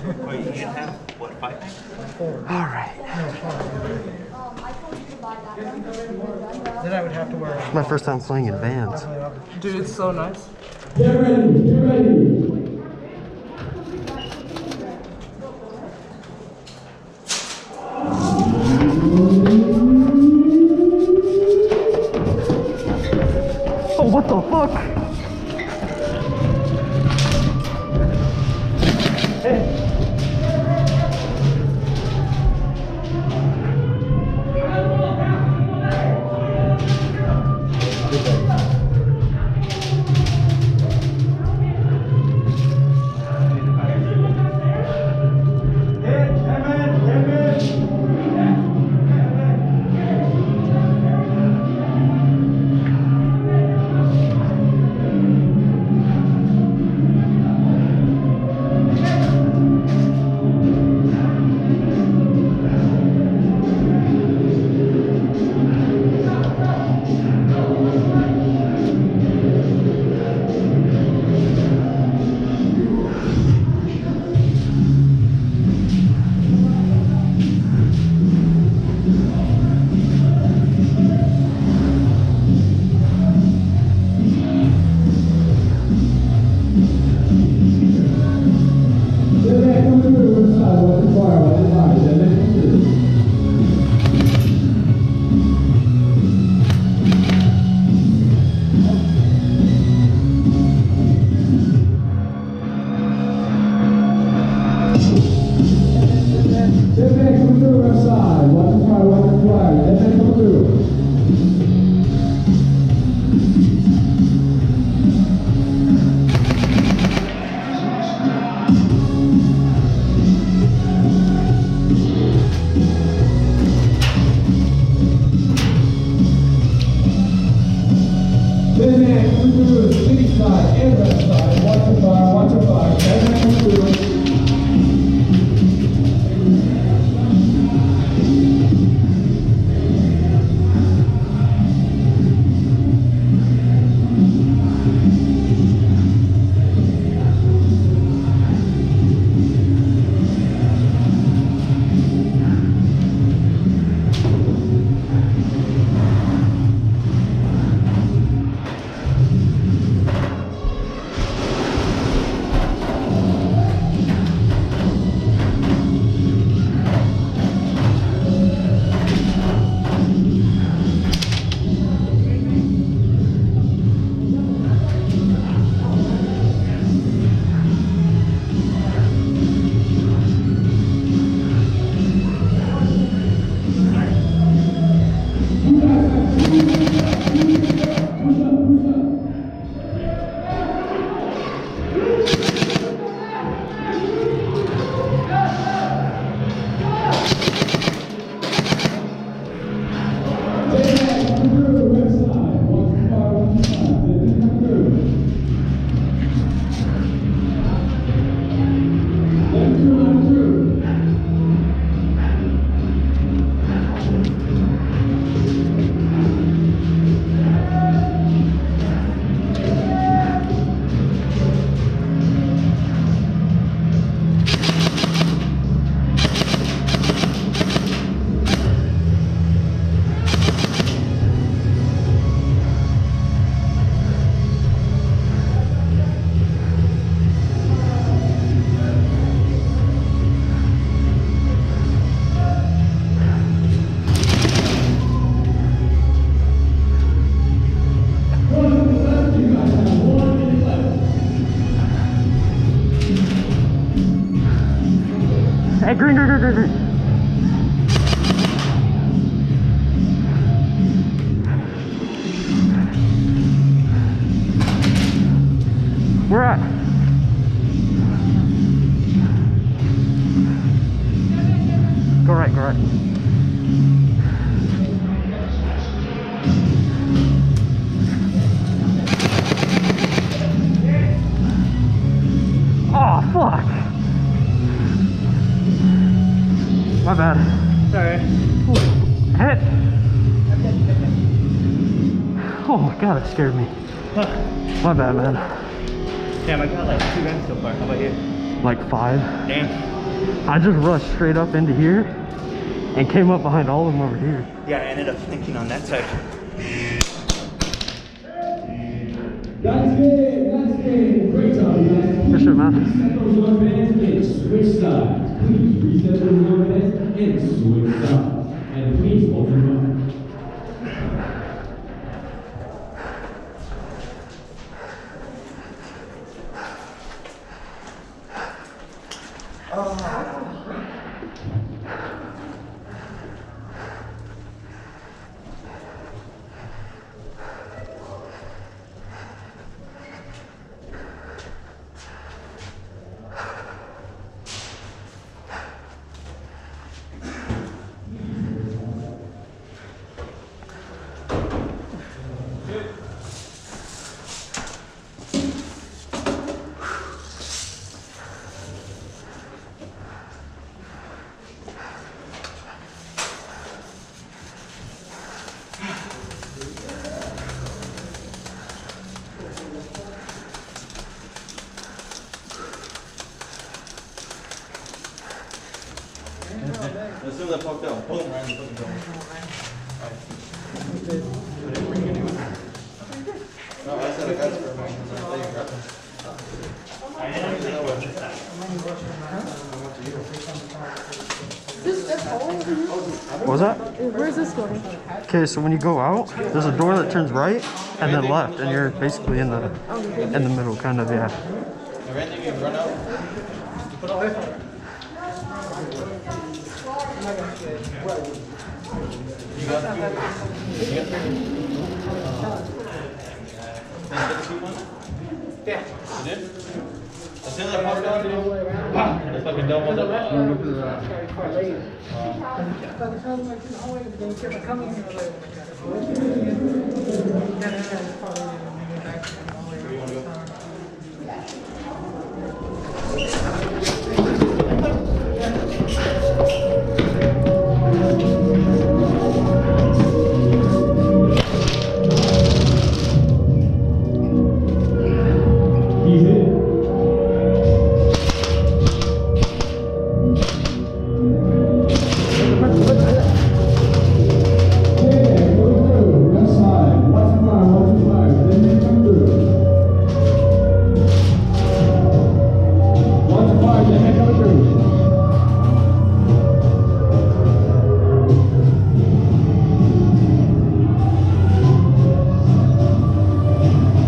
Wait, you should have, what, 5? All right. Then I would have to wear My first time flying in Vans. Dude, it's so nice. Get ready, get ready. Oh, what the fuck? Hey, green, green, green, green, green. Where at? Go right, go right. Oh, fuck. My bad. Sorry. Hit. Oh my god, that scared me. My bad, man. Damn, I got like 2 guns so far. How about you? like 5. Damn. I just rushed straight up into here and came up behind all of them over here. Yeah, I ended up thinking on that side. That's it. Great job, you guys. For sure, man. Reset those armbands and switch sides. Please reset those armbands and switch sides. And please hold your up. As soon as I popped out, boom, right in the fucking door. No, I said I got it for mine. There you go. What was that? Where's this going? Okay, so when you go out, there's a door that turns right and then left, and you're basically in the middle, kind of, yeah. Everything you run out. Yeah. You did? As soon as I popped out, the fucking doubled up.